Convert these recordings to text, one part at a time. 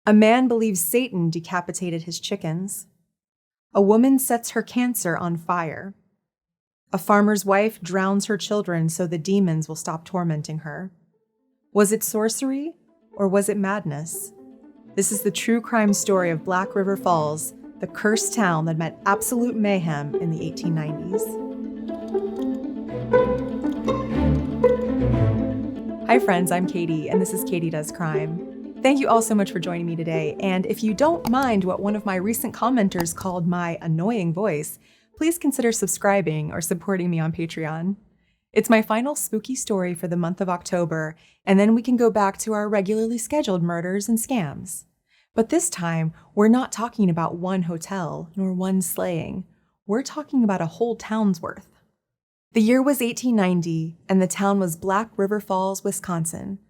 A man believes Satan decapitated his chickens. A woman sets her cancer on fire. A farmer's wife drowns her children so the demons will stop tormenting her. Was it sorcery or was it madness? This is the true crime story of Black River Falls, the cursed town that met absolute mayhem in the 1890s. Hi friends, I'm Katie, and this is Katie Does Crime. Thank you all so much for joining me today, and if you don't mind what one of my recent commenters called my annoying voice, please consider subscribing or supporting me on Patreon. It's my final spooky story for the month of October, and then we can go back to our regularly scheduled murders and scams. But this time, we're not talking about one hotel, nor one slaying. We're talking about a whole town's worth. The year was 1890, and the town was Black River Falls, Wisconsin.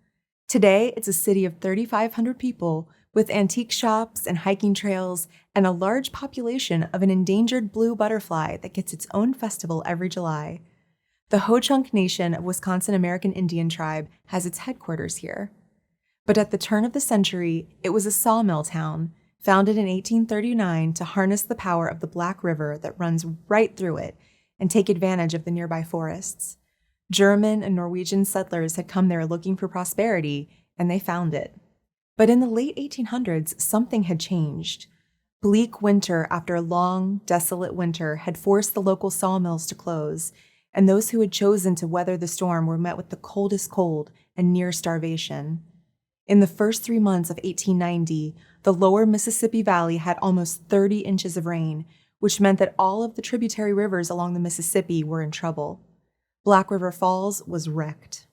Today, it's a city of 3,500 people with antique shops and hiking trails and a large population of an endangered blue butterfly that gets its own festival every July. The Ho-Chunk Nation of Wisconsin American Indian tribe has its headquarters here. But at the turn of the century, it was a sawmill town, founded in 1839 to harness the power of the Black River that runs right through it and take advantage of the nearby forests. German and Norwegian settlers had come there looking for prosperity, and they found it. But in the late 1800s, something had changed. Bleak winter after a long, desolate winter had forced the local sawmills to close, and those who had chosen to weather the storm were met with the coldest cold and near starvation. In the first 3 months of 1890, the lower Mississippi Valley had almost 30 inches of rain, which meant that all of the tributary rivers along the Mississippi were in trouble. Black River Falls was wrecked.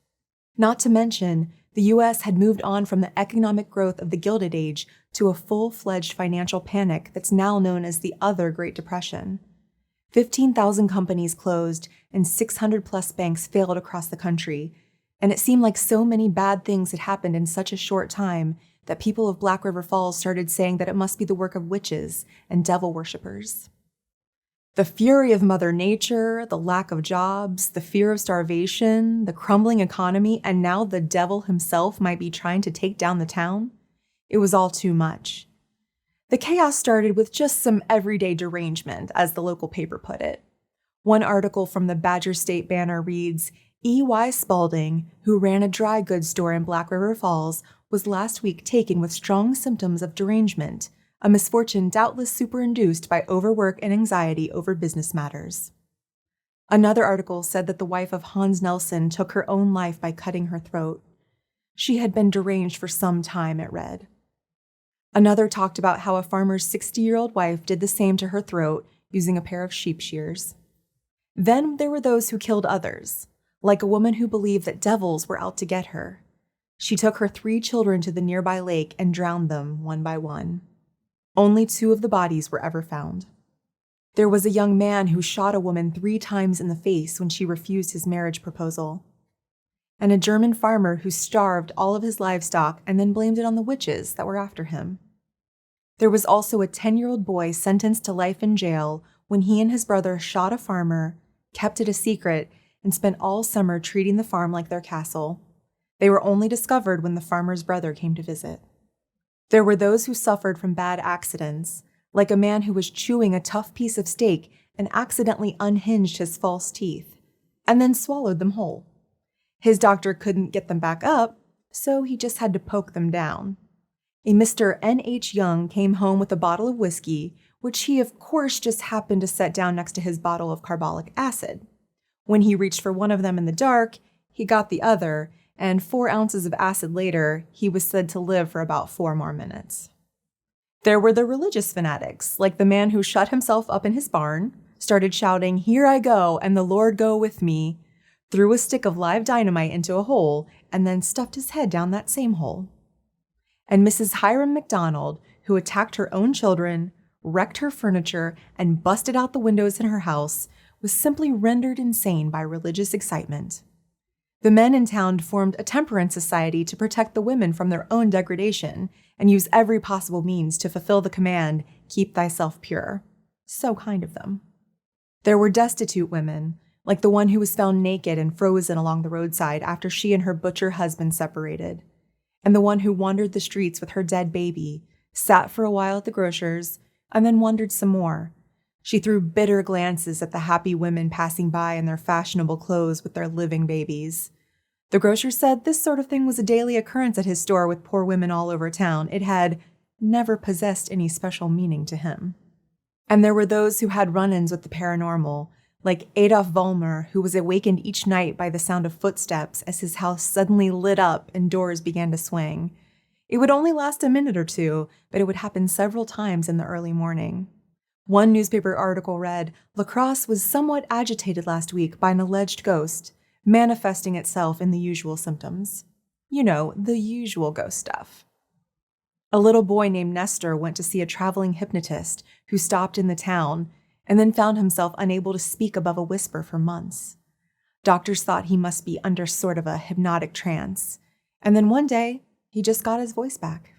Not to mention, the U.S. had moved on from the economic growth of the Gilded Age to a full-fledged financial panic that's now known as the other Great Depression. 15,000 companies closed and 600-plus banks failed across the country, and it seemed like so many bad things had happened in such a short time that people of Black River Falls started saying that it must be the work of witches and devil worshippers. The fury of Mother Nature, the lack of jobs, the fear of starvation, the crumbling economy, and now the devil himself might be trying to take down the town. It was all too much. The chaos started with just some everyday derangement, as the local paper put it. One article from the Badger State Banner reads, E.Y. Spalding, who ran a dry goods store in Black River Falls, was last week taken with strong symptoms of derangement, a misfortune doubtless superinduced by overwork and anxiety over business matters. Another article said that the wife of Hans Nelson took her own life by cutting her throat. She had been deranged for some time, it read. Another talked about how a farmer's 60-year-old wife did the same to her throat using a pair of sheep shears. Then there were those who killed others, like a woman who believed that devils were out to get her. She took her 3 children to the nearby lake and drowned them one by one. Only 2 of the bodies were ever found. There was a young man who shot a woman 3 times in the face when she refused his marriage proposal. And a German farmer who starved all of his livestock and then blamed it on the witches that were after him. There was also a 10-year-old boy sentenced to life in jail when he and his brother shot a farmer, kept it a secret, and spent all summer treating the farm like their castle. They were only discovered when the farmer's brother came to visit. There were those who suffered from bad accidents, like a man who was chewing a tough piece of steak and accidentally unhinged his false teeth, and then swallowed them whole. His doctor couldn't get them back up, so he just had to poke them down. A Mr. N.H. Young came home with a bottle of whiskey, which he of course just happened to set down next to his bottle of carbolic acid. When he reached for one of them in the dark, he got the other, and 4 ounces of acid later, he was said to live for about 4 more minutes. There were the religious fanatics, like the man who shut himself up in his barn, started shouting, "Here I go, and the Lord go with me," threw a stick of live dynamite into a hole, and then stuffed his head down that same hole. And Mrs. Hiram McDonald, who attacked her own children, wrecked her furniture, and busted out the windows in her house, was simply rendered insane by religious excitement. The men in town formed a temperance society to protect the women from their own degradation and use every possible means to fulfill the command, "Keep thyself pure." So kind of them. There were destitute women, like the one who was found naked and frozen along the roadside after she and her butcher husband separated, and the one who wandered the streets with her dead baby, sat for a while at the grocer's, and then wandered some more. She threw bitter glances at the happy women passing by in their fashionable clothes with their living babies. The grocer said this sort of thing was a daily occurrence at his store with poor women all over town. It had never possessed any special meaning to him. And there were those who had run-ins with the paranormal, like Adolf Vollmer, who was awakened each night by the sound of footsteps as his house suddenly lit up and doors began to swing. It would only last a minute or two, but it would happen several times in the early morning. One newspaper article read, "La Crosse was somewhat agitated last week by an alleged ghost, manifesting itself in the usual symptoms." You know, the usual ghost stuff. A little boy named Nestor went to see a traveling hypnotist who stopped in the town and then found himself unable to speak above a whisper for months. Doctors thought he must be under sort of a hypnotic trance. And then one day, he just got his voice back.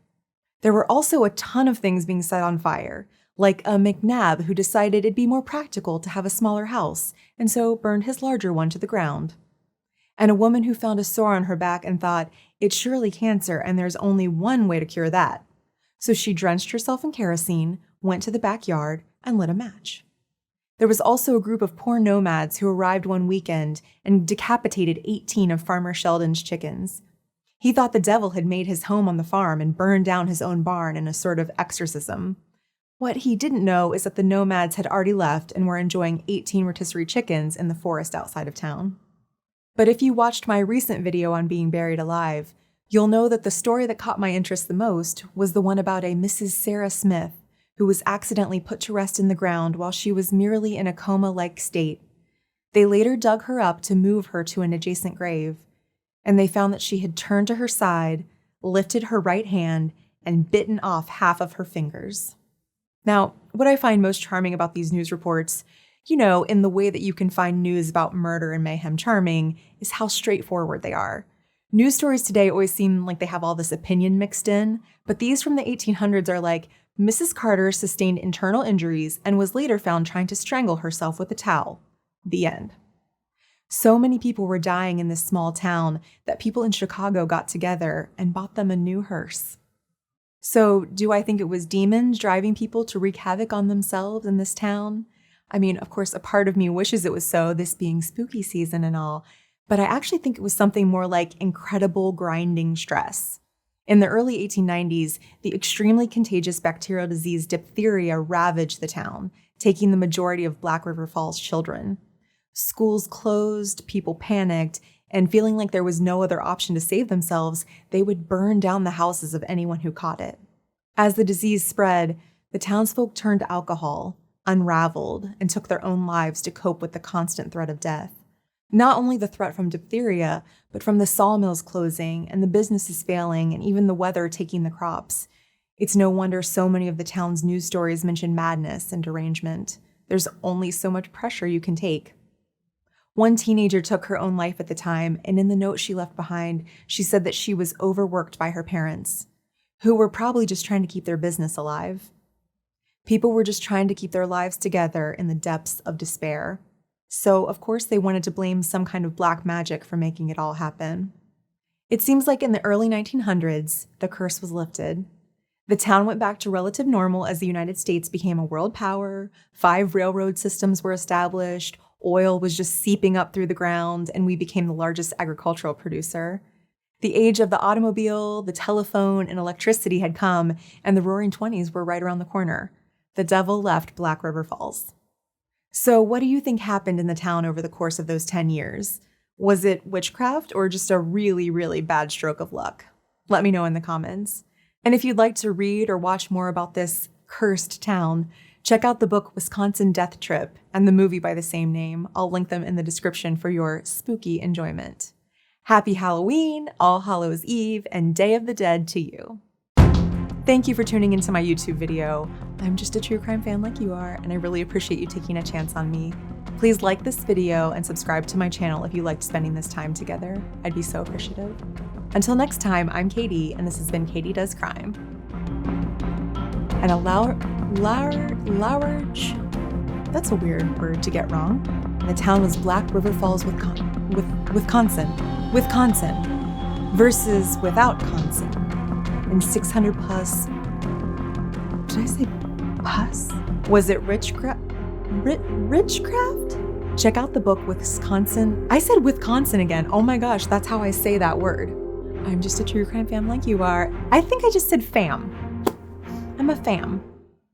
There were also a ton of things being set on fire, like a McNabb who decided it'd be more practical to have a smaller house, and so burned his larger one to the ground. And a woman who found a sore on her back and thought, it's surely cancer and there's only one way to cure that. So she drenched herself in kerosene, went to the backyard, and lit a match. There was also a group of poor nomads who arrived one weekend and decapitated 18 of Farmer Sheldon's chickens. He thought the devil had made his home on the farm and burned down his own barn in a sort of exorcism. What he didn't know is that the nomads had already left and were enjoying 18 rotisserie chickens in the forest outside of town. But if you watched my recent video on being buried alive, you'll know that the story that caught my interest the most was the one about a Mrs. Sarah Smith, who was accidentally put to rest in the ground while she was merely in a coma-like state. They later dug her up to move her to an adjacent grave, and they found that she had turned to her side, lifted her right hand, and bitten off half of her fingers. Now, what I find most charming about these news reports, you know, in the way that you can find news about murder and mayhem charming, is how straightforward they are. News stories today always seem like they have all this opinion mixed in, but these from the 1800s are like, Mrs. Carter sustained internal injuries and was later found trying to strangle herself with a towel. The end. So many people were dying in this small town that people in Chicago got together and bought them a new hearse. So, do I think it was demons driving people to wreak havoc on themselves in this town? I mean, of course, a part of me wishes it was so, this being spooky season and all, but I actually think it was something more like incredible grinding stress. In the early 1890s, the extremely contagious bacterial disease diphtheria ravaged the town, taking the majority of Black River Falls children. Schools closed, people panicked, and feeling like there was no other option to save themselves, they would burn down the houses of anyone who caught it. As the disease spread, the townsfolk turned to alcohol, unraveled, and took their own lives to cope with the constant threat of death. Not only the threat from diphtheria, but from the sawmills closing and the businesses failing and even the weather taking the crops. It's no wonder so many of the town's news stories mention madness and derangement. There's only so much pressure you can take. One teenager took her own life at the time, and in the note she left behind, she said that she was overworked by her parents, who were probably just trying to keep their business alive. People were just trying to keep their lives together in the depths of despair. So, of course, they wanted to blame some kind of black magic for making it all happen. It seems like in the early 1900s, the curse was lifted. The town went back to relative normal as the United States became a world power, 5 railroad systems were established, oil was just seeping up through the ground, and we became the largest agricultural producer. The age of the automobile, the telephone, and electricity had come, and the Roaring '20s were right around the corner. The devil left Black River Falls. So what do you think happened in the town over the course of those 10 years? Was it witchcraft or just a really, really bad stroke of luck? Let me know in the comments. And if you'd like to read or watch more about this cursed town, check out the book Wisconsin Death Trip and the movie by the same name. I'll link them in the description for your spooky enjoyment. Happy Halloween, All Hallows Eve, and Day of the Dead to you. Thank you for tuning into my YouTube video. I'm just a true crime fan like you are, and I really appreciate you taking a chance on me. Please like this video and subscribe to my channel if you liked spending this time together. I'd be so appreciative. Until next time, I'm Katie, and this has been Katie Does Crime. And a large, that's a weird word to get wrong. And the town was Black River Falls, Wisconsin versus without Wisconsin. And 600 plus Did I say pus? Was it Richcraft? Check out the book Wisconsin. I said Wisconsin again. Oh my gosh, that's how I say that word. I'm just a true crime fan like you are. I think I just said fam. I'm a fam.